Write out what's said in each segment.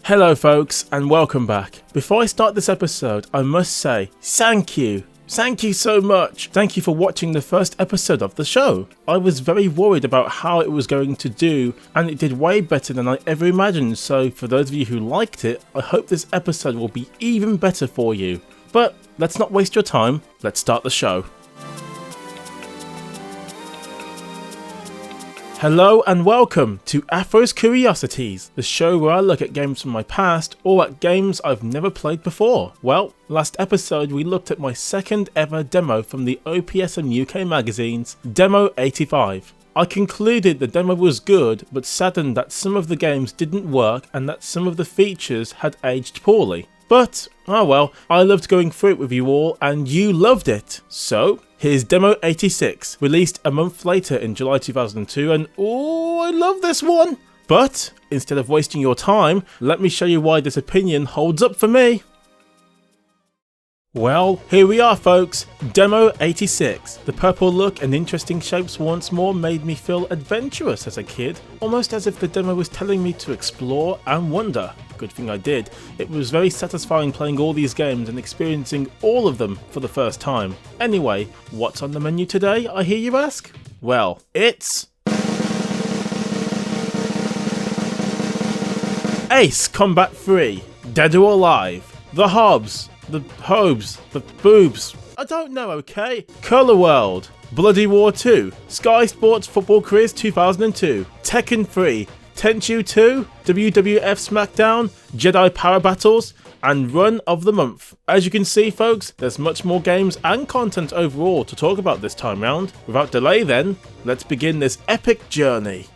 Hello folks and welcome back. Before I start this episode, I must say thank you. Thank you so much. Thank you for watching the first episode of the show. I was very worried about how it was going to do and it did way better than I ever imagined, so for those of you who liked it, I hope this episode will be even better for you. But let's not waste your time, let's start the show. Hello and welcome to Affro's Curiosities, the show where I look at games from my past or at games I've never played before. Well, last episode we looked at my second ever demo from the OPSM UK magazine's Demo 85. I concluded the demo was good, but saddened that some of the games didn't work and that some of the features had aged poorly. But, oh well, I loved going through it with you all and you loved it. So, here's Demo 86, released a month later in July 2002 and oh, I love this one! But, instead of wasting your time, let me show you why this opinion holds up for me. Well, here we are folks, Demo 86. The purple look and interesting shapes once more made me feel adventurous as a kid, almost as if the demo was telling me to explore and wonder. Good thing I did. It was very satisfying playing all these games and experiencing all of them for the first time. Anyway, what's on the menu today, I hear you ask? Well, it's Ace Combat 3, Dead or Alive, the Hobbes, the Hobbes, the Boobs, I don't know, okay? Kula World, Bloody War 2, Sky Sports Football Quiz 2002, Tekken 3, Tenchu 2, WWF Smackdown, Jedi Power Battles, and Run of the Month. As you can see folks, there's much more games and content overall to talk about this time round. Without delay then, let's begin this epic journey.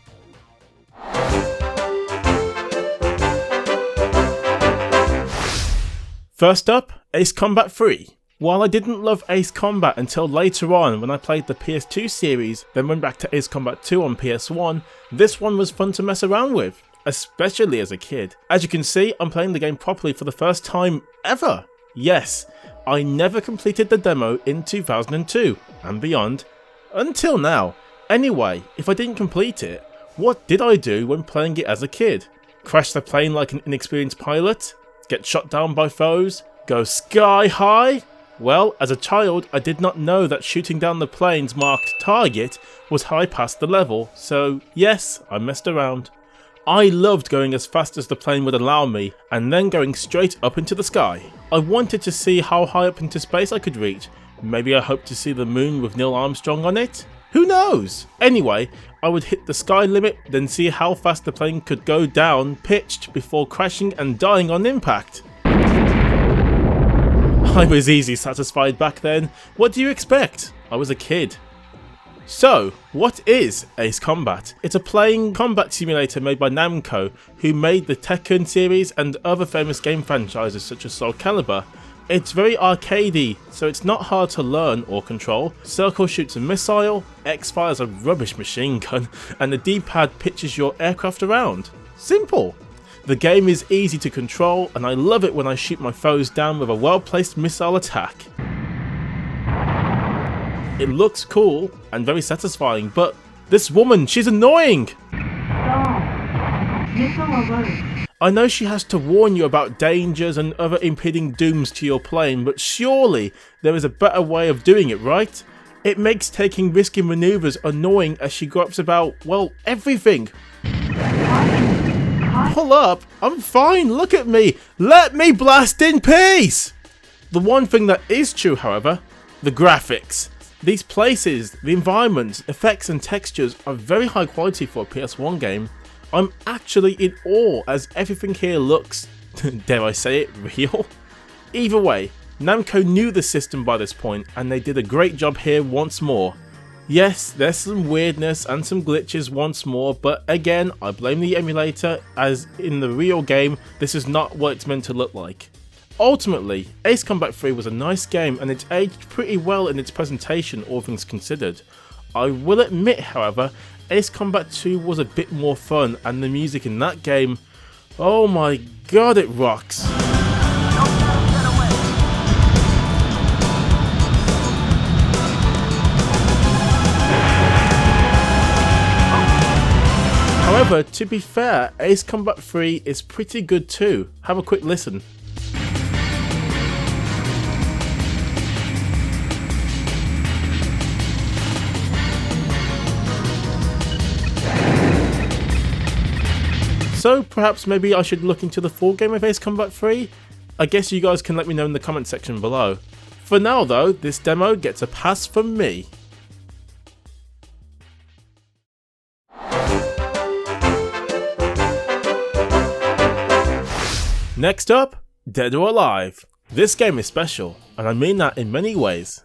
First up, Ace Combat 3. While I didn't love Ace Combat until later on when I played the PS2 series, then went back to Ace Combat 2 on PS1, this one was fun to mess around with, especially as a kid. As you can see, I'm playing the game properly for the first time ever. Yes, I never completed the demo in 2002 and beyond, until now. Anyway, if I didn't complete it, what did I do when playing it as a kid? Crash the plane like an inexperienced pilot? Get shot down by foes? Go sky high? Well, as a child, I did not know that shooting down the plane's marked target was how I passed the level, so yes, I messed around. I loved going as fast as the plane would allow me, and then going straight up into the sky. I wanted to see how high up into space I could reach. Maybe I hoped to see the moon with Neil Armstrong on it? Who knows? Anyway, I would hit the sky limit, then see how fast the plane could go down pitched before crashing and dying on impact. I was easy satisfied back then. What do you expect? I was a kid. So, what is Ace Combat? It's a playing combat simulator made by Namco, who made the Tekken series and other famous game franchises such as Soul Calibur. It's very arcadey, so it's not hard to learn or control. Circle shoots a missile, X fires a rubbish machine gun, and the D-pad pitches your aircraft around. Simple! The game is easy to control, and I love it when I shoot my foes down with a well-placed missile attack. It looks cool and very satisfying, but this woman, she's annoying! I know she has to warn you about dangers and other impending dooms to your plane, but surely there is a better way of doing it, right? It makes taking risky maneuvers annoying as she gripes about, well, everything. Pull up, I'm fine, look at me, let me blast in peace! The one thing that is true, however, the graphics. These places, the environments, effects and textures are very high quality for a PS1 game. I'm actually in awe as everything here looks, dare I say it, real? Either way, Namco knew the system by this point and they did a great job here once more. Yes, there's some weirdness and some glitches once more, but again, I blame the emulator as in the real game, this is not what it's meant to look like. Ultimately, Ace Combat 3 was a nice game and it's aged pretty well in its presentation, all things considered. I will admit, however, Ace Combat 2 was a bit more fun and the music in that game, oh my god, it rocks. However, to be fair, Ace Combat 3 is pretty good too. Have a quick listen. So perhaps maybe I should look into the full game of Ace Combat 3? I guess you guys can let me know in the comment section below. For now though, this demo gets a pass from me. Next up, Dead or Alive. This game is special, and I mean that in many ways.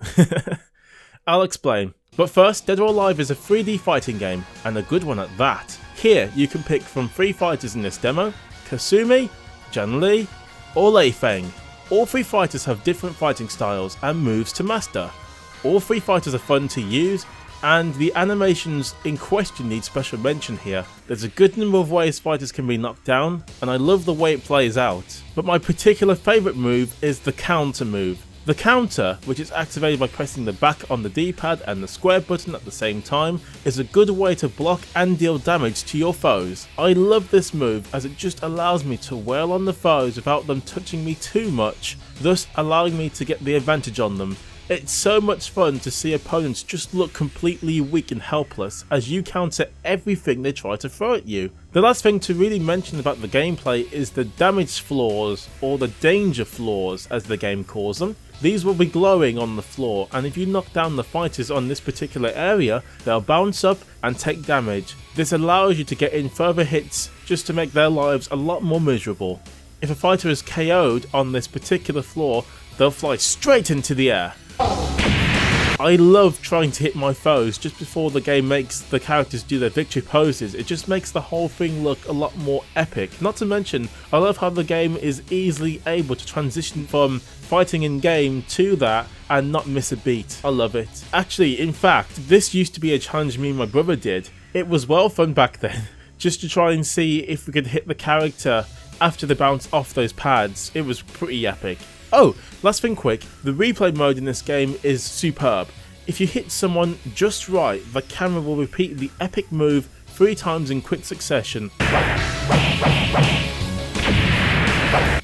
I'll explain. But first, Dead or Alive is a 3D fighting game, and a good one at that. Here, you can pick from 3 fighters in this demo: Kasumi, Jan Li, or Lei Feng. All 3 fighters have different fighting styles and moves to master. All 3 fighters are fun to use, and the animations in question need special mention here. There's a good number of ways fighters can be knocked down, and I love the way it plays out. But my particular favourite move is the counter move. The counter, which is activated by pressing the back on the D-pad and the square button at the same time, is a good way to block and deal damage to your foes. I love this move as it just allows me to wail on the foes without them touching me too much, thus allowing me to get the advantage on them. It's so much fun to see opponents just look completely weak and helpless as you counter everything they try to throw at you. The last thing to really mention about the gameplay is the damage floors, or the danger floors as the game calls them. These will be glowing on the floor, and if you knock down the fighters on this particular area, they'll bounce up and take damage. This allows you to get in further hits just to make their lives a lot more miserable. If a fighter is KO'd on this particular floor, they'll fly straight into the air. I love trying to hit my foes just before the game makes the characters do their victory poses. It just makes the whole thing look a lot more epic. Not to mention, I love how the game is easily able to transition from fighting in game to that and not miss a beat. I love it. Actually, in fact, this used to be a challenge me and my brother did. It was well fun back then, just to try and see if we could hit the character after they bounce off those pads. It was pretty epic. Oh, last thing quick, the replay mode in this game is superb. If you hit someone just right, the camera will repeat the epic move 3 times in quick succession.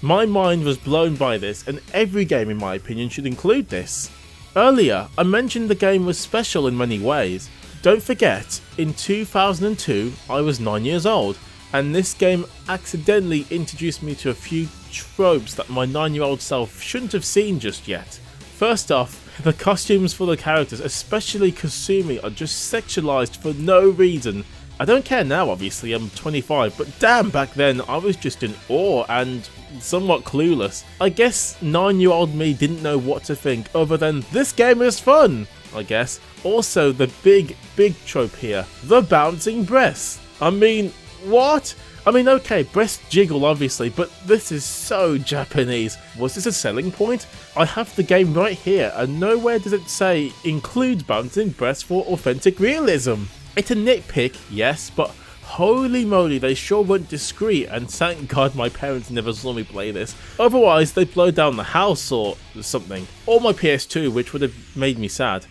My mind was blown by this, and every game in my opinion should include this. Earlier, I mentioned the game was special in many ways. Don't forget, in 2002 I was 9 years old, and this game accidentally introduced me to a few tropes that my 9-year-old self shouldn't have seen just yet. First off, the costumes for the characters, especially Kasumi, are just sexualized for no reason. I don't care now, obviously, I'm 25, but damn, back then I was just in awe and somewhat clueless. I guess 9-year-old me didn't know what to think other than, this game is fun, I guess. Also, the big trope here, the bouncing breasts. I mean, what? I mean, okay, breast jiggle obviously, but this is so Japanese. Was this a selling point? I have the game right here, and nowhere does it say include bouncing breasts for authentic realism. It's a nitpick, yes, but holy moly, they sure weren't discreet, and thank God my parents never saw me play this. Otherwise, they'd blow down the house or something. Or my PS2, which would have made me sad.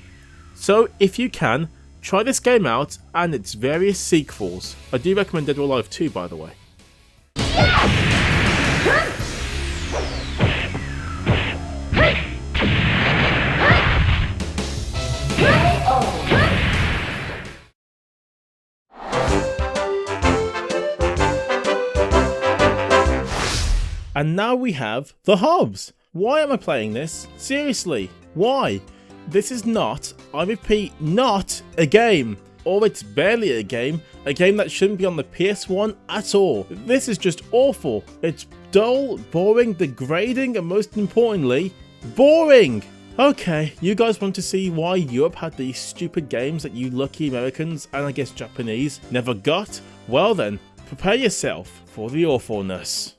So, if you can, try this game out and its various sequels. I do recommend Dead or Alive 2, by the way. And now we have the Hobbes. Why am I playing this? Seriously, why? This is not, I repeat, not a game. Or it's barely a game that shouldn't be on the PS1 at all. This is just awful. It's dull, boring, degrading, and most importantly, boring. Okay, you guys want to see why Europe had these stupid games that you lucky Americans, and I guess Japanese, never got? Well then, prepare yourself for the awfulness.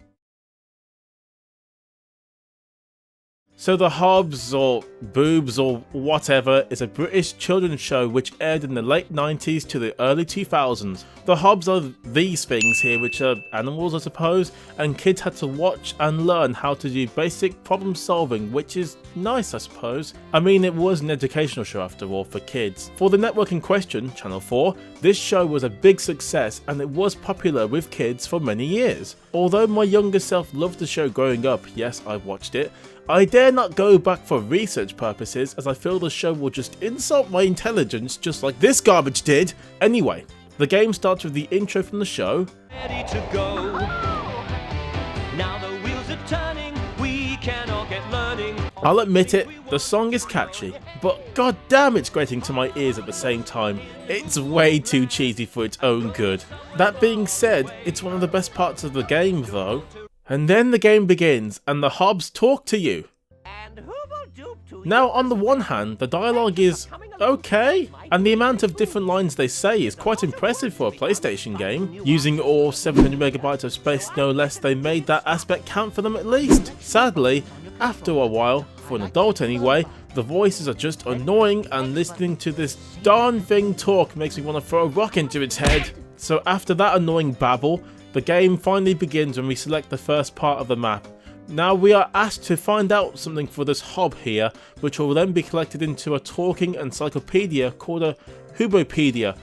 So the Hobbes or Boobs or whatever is a British children's show which aired in the late 90s to the early 2000s. The Hobbes are these things here, which are animals I suppose, and kids had to watch and learn how to do basic problem solving, which is nice I suppose. I mean, it was an educational show after all for kids. For the network in question, Channel 4, this show was a big success and it was popular with kids for many years. Although my younger self loved the show growing up, yes I watched it, I dare not go back for research purposes as I feel the show will just insult my intelligence just like this garbage did. Anyway, the game starts with the intro from the show. Ready to go. Now the wheels are turning, we can all get learning. I'll admit it, the song is catchy, but god damn it's grating to my ears at the same time. It's way too cheesy for its own good. That being said, it's one of the best parts of the game though. And then the game begins, and the Hobbes talk to you. Now, on the one hand, the dialogue is okay, and the amount of different lines they say is quite impressive for a PlayStation game. Using all 700 megabytes of space no less, they made that aspect count for them at least. Sadly, after a while, for an adult anyway, the voices are just annoying, and listening to this darn thing talk makes me want to throw a rock into its head. So after that annoying babble, the game finally begins when we select the first part of the map. Now we are asked to find out something for this hob here, which will then be collected into a talking encyclopedia called a Hoobopedia.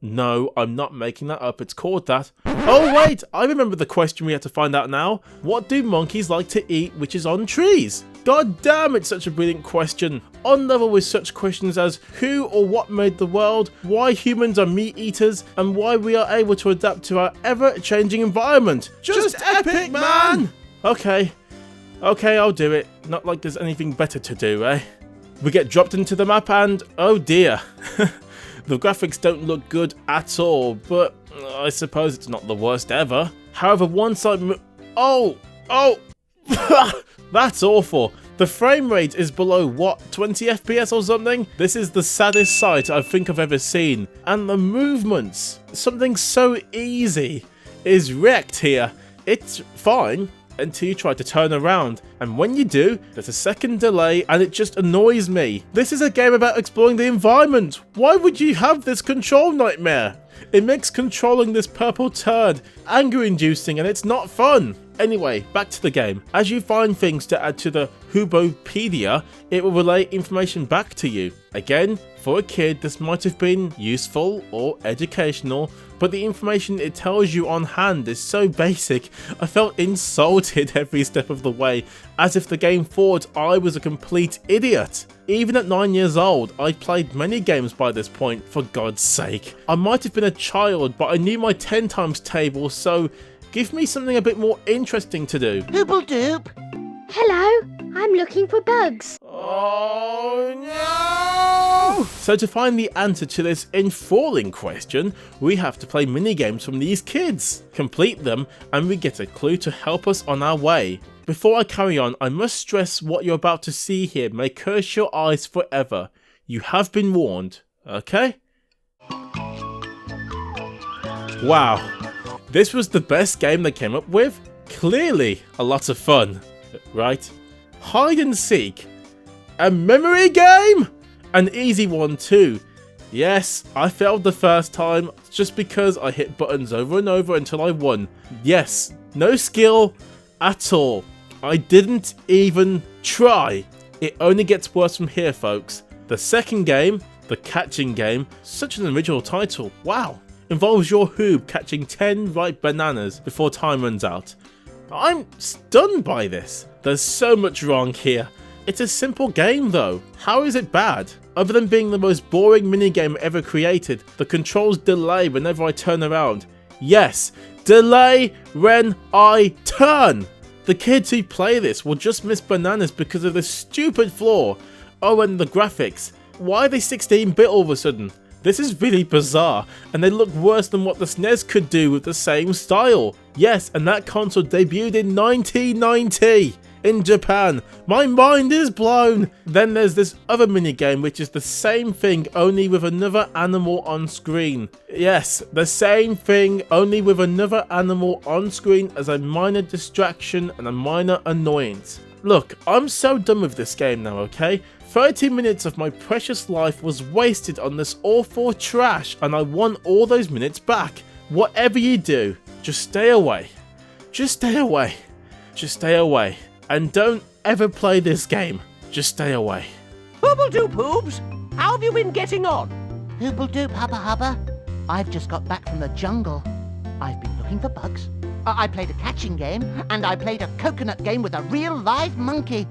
No, I'm not making that up, it's called that. Oh wait, I remember the question we had to find out now. What do monkeys like to eat which is on trees? God damn, it's such a brilliant question. On level with such questions as who or what made the world, why humans are meat eaters, and why we are able to adapt to our ever-changing environment. Just epic, man! Okay, I'll do it. Not like there's anything better to do, eh? We get dropped into the map and, oh dear. The graphics don't look good at all, but I suppose it's not the worst ever. However, once oh! That's awful. The frame rate is below, what, 20 FPS or something? This is the saddest sight I think I've ever seen. And the movements, something so easy, is wrecked here. It's fine until you try to turn around, and when you do, there's a second delay and it just annoys me. This is a game about exploring the environment. Why would you have this control nightmare? It makes controlling this purple turd anger-inducing and it's not fun. Anyway, back to the game. As you find things to add to the Hoobopedia, it will relay information back to you. Again, for a kid this might have been useful or educational, but the information it tells you on hand is so basic, I felt insulted every step of the way, as if the game thought I was a complete idiot. Even at 9 years old, I'd played many games by this point, for God's sake. I might have been a child, but I knew my 10 times table, so give me something a bit more interesting to do. Hooble doop. Hello, I'm looking for bugs. Oh no! So to find the answer to this enthralling question, we have to play minigames from these kids, complete them, and we get a clue to help us on our way. Before I carry on, I must stress what you're about to see here may curse your eyes forever. You have been warned, okay? Wow, this was the best game they came up with? Clearly a lot of fun, right? Hide and seek. A memory game? An easy one too. Yes, I failed the first time just because I hit buttons over and over until I won. Yes, no skill at all. I didn't even try. It only gets worse from here, folks. The second game, the catching game, such an original title, wow, involves your Hoob catching 10 ripe bananas before time runs out. I'm stunned by this. There's so much wrong here. It's a simple game though. How is it bad? Other than being the most boring minigame ever created, the controls delay whenever I turn around. Yes, delay when I turn! The kids who play this will just miss bananas because of this stupid flaw. Oh, and the graphics. Why are they 16-bit all of a sudden? This is really bizarre, and they look worse than what the SNES could do with the same style. Yes, and that console debuted in 1990 in Japan. My mind is blown. Then there's this other minigame which is the same thing only with another animal on screen. Yes, the same thing only with another animal on screen as a minor distraction and a minor annoyance. Look, I'm so done with this game now, okay? 30 minutes of my precious life was wasted on this awful trash, and I want all those minutes back. Whatever you do, just stay away. Just stay away. Just stay away. And don't ever play this game. Just stay away. Hooble-doop, Hoobs! How have you been getting on? Hooble-doop, hubba hubba. I've just got back from the jungle. I've been looking for bugs. I played a catching game, and I played a coconut game with a real live monkey.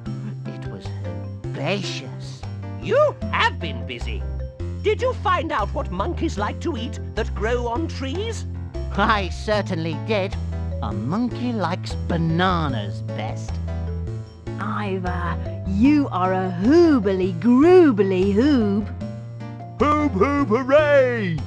It was gracious. You have been busy. Did you find out what monkeys like to eat that grow on trees? I certainly did. A monkey likes bananas best. Ivor, you are a hoobly groobly hoob. Hoob, hoob, hooray!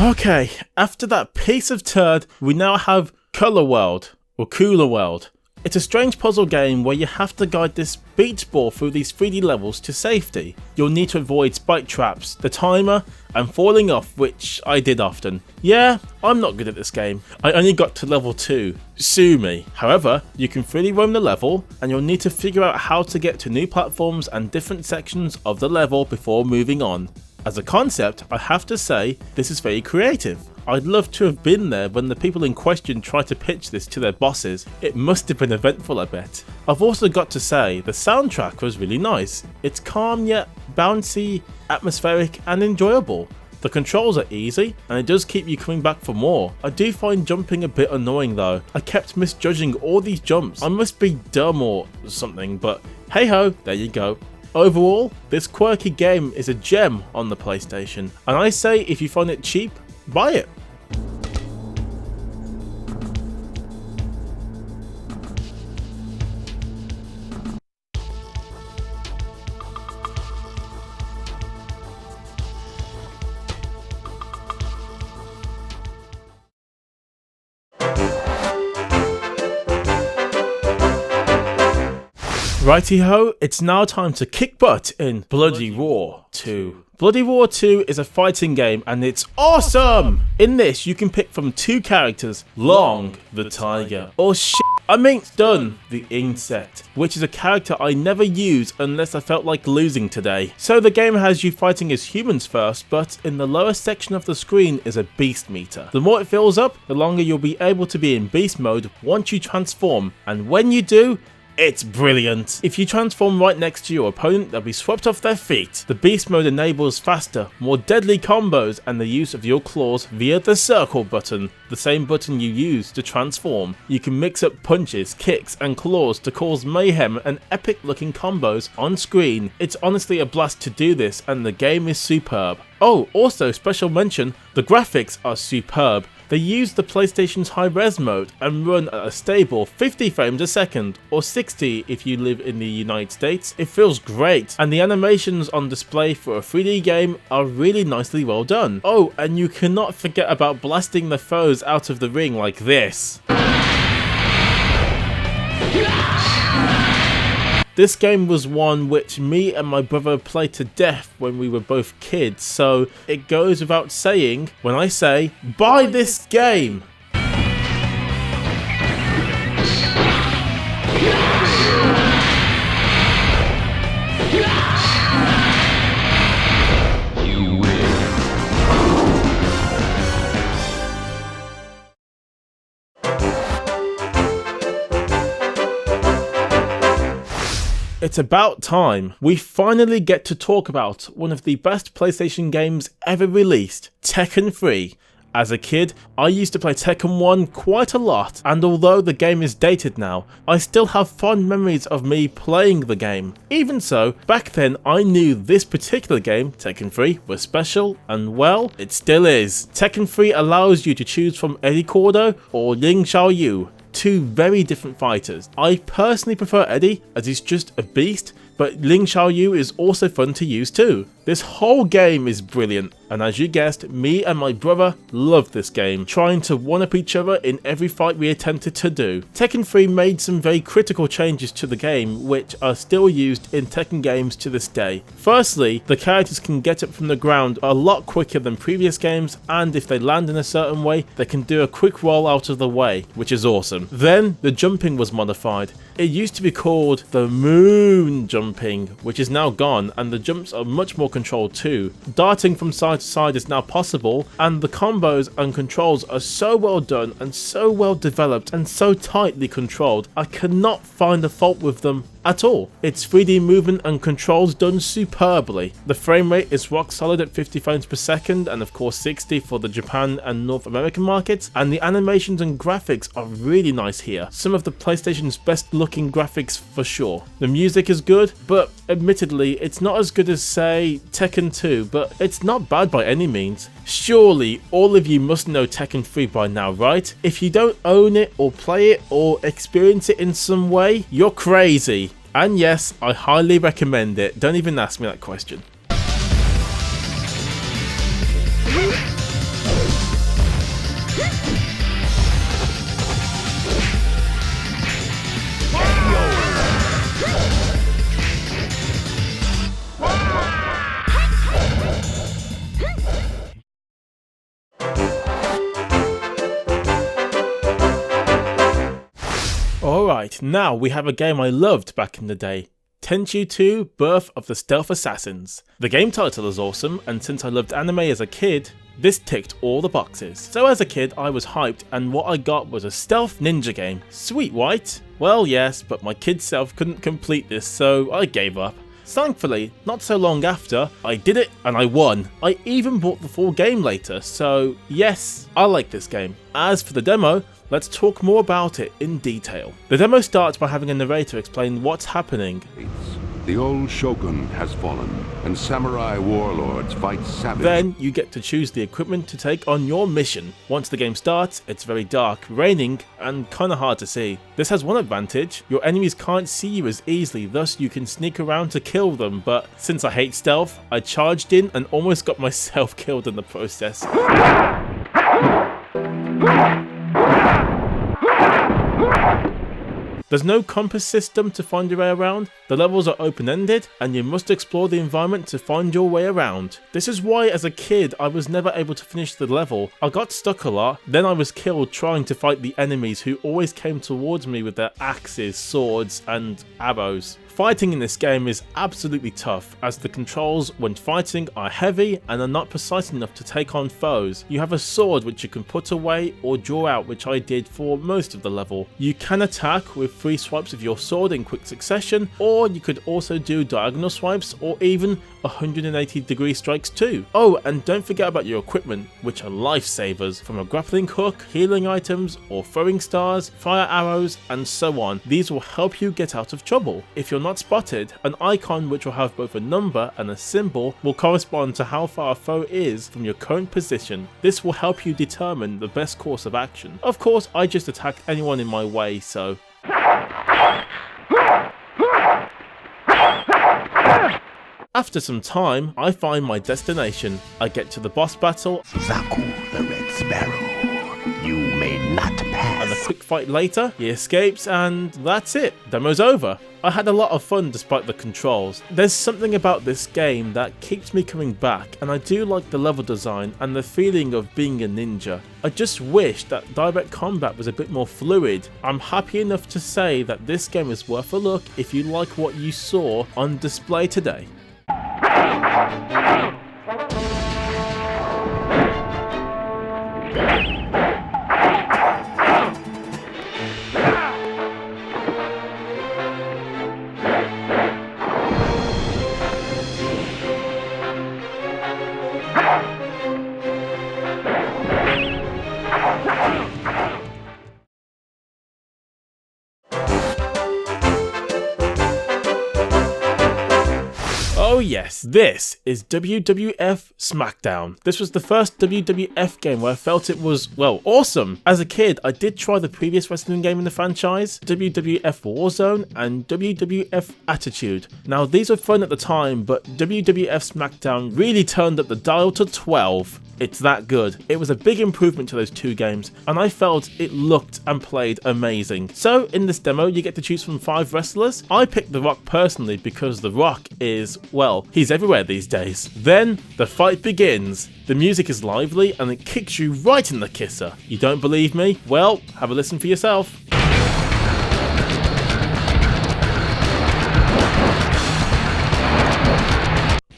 Okay, after that piece of turd, we now have Kula World, or Kula World. It's a strange puzzle game where you have to guide this beach ball through these 3D levels to safety. You'll need to avoid spike traps, the timer, and falling off, which I did often. Yeah, I'm not good at this game. I only got to level 2. Sue me. However, you can freely roam the level, and you'll need to figure out how to get to new platforms and different sections of the level before moving on. As a concept, I have to say, this is very creative. I'd love to have been there when the people in question tried to pitch this to their bosses. It must have been eventful, I bet. I've also got to say, the soundtrack was really nice. It's calm yet bouncy, atmospheric and enjoyable. The controls are easy, and it does keep you coming back for more. I do find jumping a bit annoying though. I kept misjudging all these jumps. I must be dumb or something, but hey ho, there you go. Overall, this quirky game is a gem on the PlayStation, and I say if you find it cheap, buy it. Righty ho, it's now time to kick butt in Bloody Roar 2. Bloody Roar 2 is a fighting game and it's awesome! In this you can pick from 2 characters, Long the Tiger, or Dun the Insect, which is a character I never use unless I felt like losing today. So the game has you fighting as humans first, but in the lower section of the screen is a beast meter. The more it fills up, the longer you'll be able to be in beast mode once you transform, and when you do, it's brilliant. If you transform right next to your opponent, they'll be swept off their feet. The beast mode enables faster, more deadly combos and the use of your claws via the circle button, the same button you use to transform. You can mix up punches, kicks and claws to cause mayhem and epic looking combos on screen. It's honestly a blast to do this and the game is superb. Oh, also special mention, the graphics are superb. They use the PlayStation's high-res mode and run at a stable 50 frames a second, or 60 if you live in the United States. It feels great, and the animations on display for a 3D game are really nicely well done. Oh, and you cannot forget about blasting the foes out of the ring like this. This game was one which me and my brother played to death when we were both kids, so it goes without saying when I say, buy this game! It's about time. We finally get to talk about one of the best PlayStation games ever released, Tekken 3. As a kid, I used to play Tekken 1 quite a lot, and although the game is dated now, I still have fond memories of me playing the game. Even so, back then I knew this particular game, Tekken 3, was special, and well, it still is. Tekken 3 allows you to choose from Eddie Cordo or Ling Xiaoyu. 2 very different fighters. I personally prefer Eddie as he's just a beast, but Ling Xiaoyu is also fun to use too. This whole game is brilliant, and as you guessed, me and my brother loved this game, trying to one-up each other in every fight we attempted to do. Tekken 3 made some very critical changes to the game, which are still used in Tekken games to this day. Firstly, the characters can get up from the ground a lot quicker than previous games, and if they land in a certain way, they can do a quick roll out of the way, which is awesome. Then, the jumping was modified. It used to be called the moon jumping, which is now gone, and the jumps are much more controlled too. Darting from side to side is now possible, and the combos and controls are so well done and so well developed and so tightly controlled, I cannot find a fault with them at all. It's 3D movement and controls done superbly. The frame rate is rock solid at 50 frames per second, and of course 60 for the Japan and North American markets, and the animations and graphics are really nice here. Some of the PlayStation's best looking graphics for sure. The music is good, but admittedly it's not as good as say Tekken 2, but it's not bad by any means. Surely all of you must know Tekken 3 by now, right? If you don't own it or play it or experience it in some way, you're crazy. And yes, I highly recommend it. Don't even ask me that question. Alright, now we have a game I loved back in the day. Tenchu 2 Birth of the Stealth Assassins. The game title is awesome, and since I loved anime as a kid, this ticked all the boxes. So as a kid I was hyped, and what I got was a stealth ninja game. Sweet, right? Well yes, but my kid self couldn't complete this, so I gave up. Thankfully, not so long after, I did it and I won. I even bought the full game later, so yes, I like this game. As for the demo, let's talk more about it in detail. The demo starts by having a narrator explain what's happening. The old shogun has fallen, and samurai warlords fight savage. Then you get to choose the equipment to take on your mission. Once the game starts, it's very dark, raining, and kinda hard to see. This has one advantage: your enemies can't see you as easily, thus you can sneak around to kill them, but since I hate stealth, I charged in and almost got myself killed in the process. There's no compass system to find your way around, the levels are open-ended, and you must explore the environment to find your way around. This is why as a kid I was never able to finish the level. I got stuck a lot, then I was killed trying to fight the enemies who always came towards me with their axes, swords, and arrows. Fighting in this game is absolutely tough, as the controls when fighting are heavy and are not precise enough to take on foes. You have a sword which you can put away or draw out, which I did for most of the level. You can attack with 3 swipes of your sword in quick succession, or you could also do diagonal swipes or even 180-degree strikes too. Oh, and don't forget about your equipment, which are lifesavers, from a grappling hook, healing items, or throwing stars, fire arrows, and so on. These will help you get out of trouble. If you're not spotted, an icon which will have both a number and a symbol will correspond to how far a foe is from your current position. This will help you determine the best course of action. Of course, I just attacked anyone in my way, so... After some time, I find my destination. I get to the boss battle, Zaku the Red Sparrow, you may not pass. And a quick fight later, he escapes, and that's it. Demo's over. I had a lot of fun despite the controls. There's something about this game that keeps me coming back, and I do like the level design and the feeling of being a ninja. I just wish that direct combat was a bit more fluid. I'm happy enough to say that this game is worth a look if you like what you saw on display today. Oh yes, this is WWF Smackdown. This was the first WWF game where I felt it was, well, awesome. As a kid, I did try the previous wrestling game in the franchise, WWF Warzone and WWF Attitude. Now these were fun at the time, but WWF Smackdown really turned up the dial to 12. It's that good. It was a big improvement to those two games, and I felt it looked and played amazing. So in this demo, you get to choose from 5 wrestlers. I picked The Rock personally because The Rock is, well, he's everywhere these days. Then the fight begins. The music is lively and it kicks you right in the kisser. You don't believe me? Well, have a listen for yourself.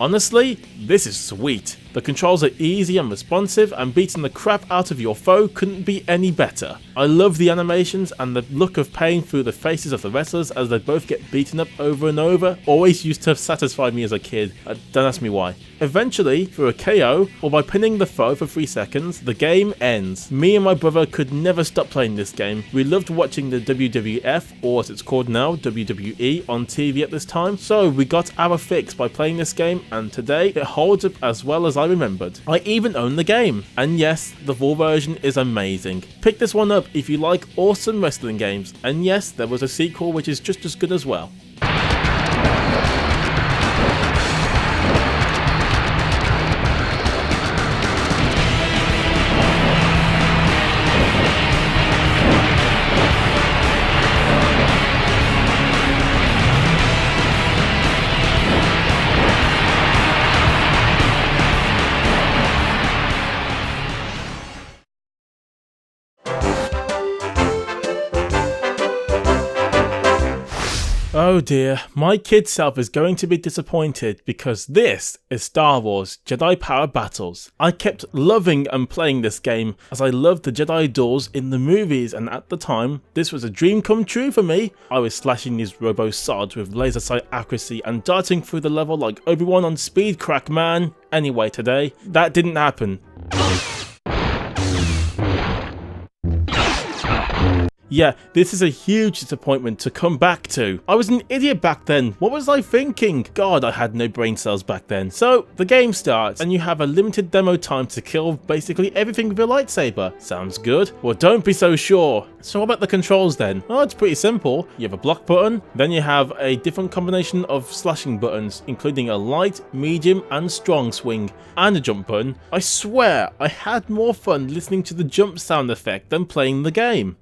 Honestly, this is sweet. The controls are easy and responsive, and beating the crap out of your foe couldn't be any better. I love the animations and the look of pain through the faces of the wrestlers as they both get beaten up over and over. Always used to satisfy me as a kid, don't ask me why. Eventually, through a KO, or by pinning the foe for 3 seconds, the game ends. Me and my brother could never stop playing this game. We loved watching the WWF, or as it's called now, WWE, on TV at this time, so we got our fix by playing this game, and today it holds up as well as I remembered. I even own the game, and yes, the full version is amazing. Pick this one up if you like awesome wrestling games, and yes, there was a sequel which is just as good as well. Oh dear, my kid self is going to be disappointed because this is Star Wars Jedi Power Battles. I kept loving and playing this game as I loved the Jedi duels in the movies, and at the time, this was a dream come true for me. I was slashing these robo-sods with laser sight accuracy and darting through the level like Obi-Wan on Speed Crack, man. Anyway, today, that didn't happen. Yeah, this is a huge disappointment to come back to. I was an idiot back then. What was I thinking? God, I had no brain cells back then. So, the game starts, and you have a limited demo time to kill basically everything with your lightsaber. Sounds good? Well, don't be so sure. So what about the controls then? Well, it's pretty simple. You have a block button, then you have a different combination of slashing buttons, including a light, medium, and strong swing, and a jump button. I swear, I had more fun listening to the jump sound effect than playing the game.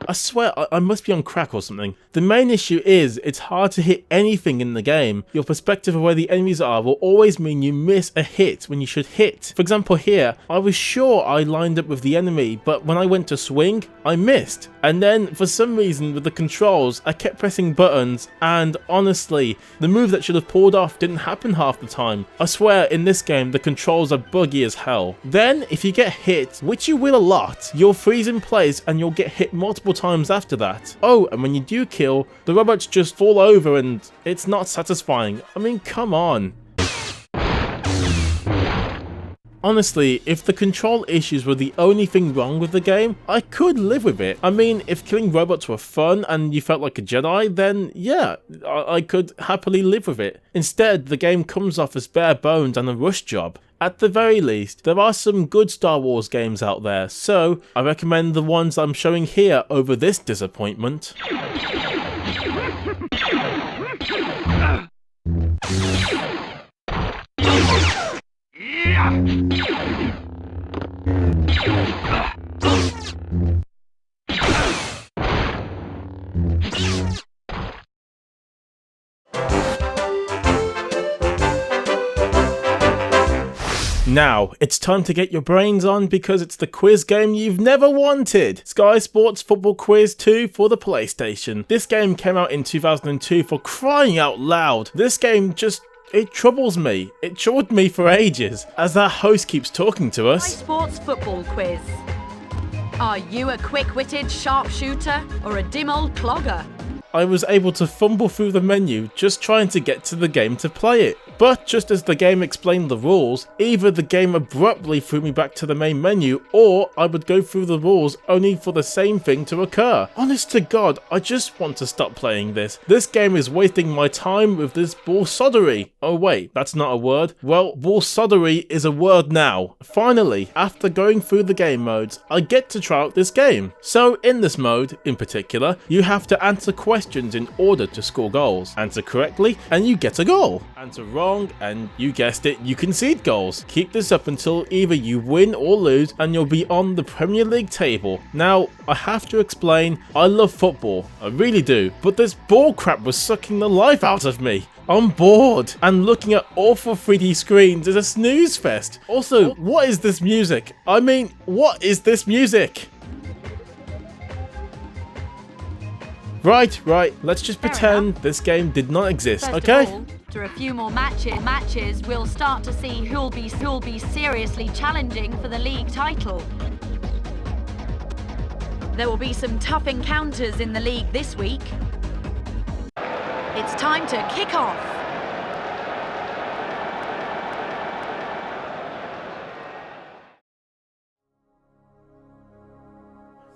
I swear, I must be on crack or something. The main issue is, it's hard to hit anything in the game. Your perspective of where the enemies are will always mean you miss a hit when you should hit. For example here, I was sure I lined up with the enemy, but when I went to swing, I missed. And then, for some reason, with the controls, I kept pressing buttons, and honestly, the move that should have pulled off didn't happen half the time. I swear, in this game, the controls are buggy as hell. Then, if you get hit, which you will a lot, you'll freeze in place and you'll get hit multiple times after that. Oh, and when you do kill, the robots just fall over and it's not satisfying. I mean, come on. Honestly, if the control issues were the only thing wrong with the game, I could live with it. I mean, if killing robots were fun and you felt like a Jedi, then yeah, I could happily live with it. Instead, the game comes off as bare bones and a rush job. At the very least, there are some good Star Wars games out there, so I recommend the ones I'm showing here over this disappointment. Now, it's time to get your brains on because it's the quiz game you've never wanted. Sky Sports Football Quiz 2 for the PlayStation. This game came out in 2002, for crying out loud. This game just... it troubles me. It troubled me for ages, as our host keeps talking to us. Sky Sports Football Quiz. Are you a quick-witted sharpshooter or a dim old clogger? I was able to fumble through the menu just trying to get to the game to play it. But just as the game explained the rules, either the game abruptly threw me back to the main menu, or I would go through the rules only for the same thing to occur. Honest to God, I just want to stop playing this. This game is wasting my time with this bullsoddery. Oh wait, that's not a word. Well, bullsoddery is a word now. Finally, after going through the game modes, I get to try out this game. So in this mode, in particular, you have to answer questions in order to score goals. Answer correctly, and you get a goal. Answer wrong, and you guessed it, you concede goals. Keep this up until either you win or lose, and you'll be on the Premier League table. Now, I have to explain, I love football, I really do, but this ball crap was sucking the life out of me. I'm bored, and looking at awful 3D screens is a snooze fest. Also, what is this music? I mean, what is this music? Right, let's just pretend this game did not exist, okay? Through a few more matches, we'll start to see who'll be seriously challenging for the league title. There will be some tough encounters in the league this week. It's time to kick off.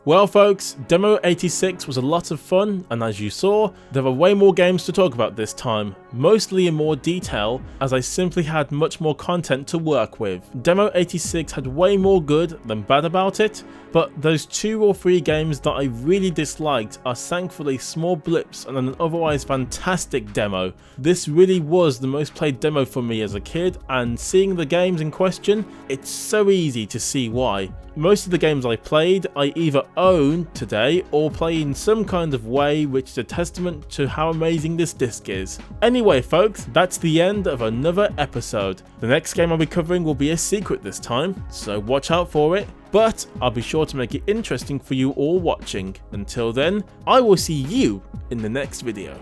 Well folks, Demo 86 was a lot of fun, and as you saw, there are way more games to talk about this time, mostly in more detail as I simply had much more content to work with. Demo 86 had way more good than bad about it, but those 2 or 3 games that I really disliked are thankfully small blips on an otherwise fantastic demo. This really was the most played demo for me as a kid, and seeing the games in question, it's so easy to see why. Most of the games I played, I either own today or play in some kind of way, which is a testament to how amazing this disc is. Anyway folks, that's the end of another episode. The next game I'll be covering will be a secret this time, so watch out for it, but I'll be sure to make it interesting for you all watching. Until then, I will see you in the next video.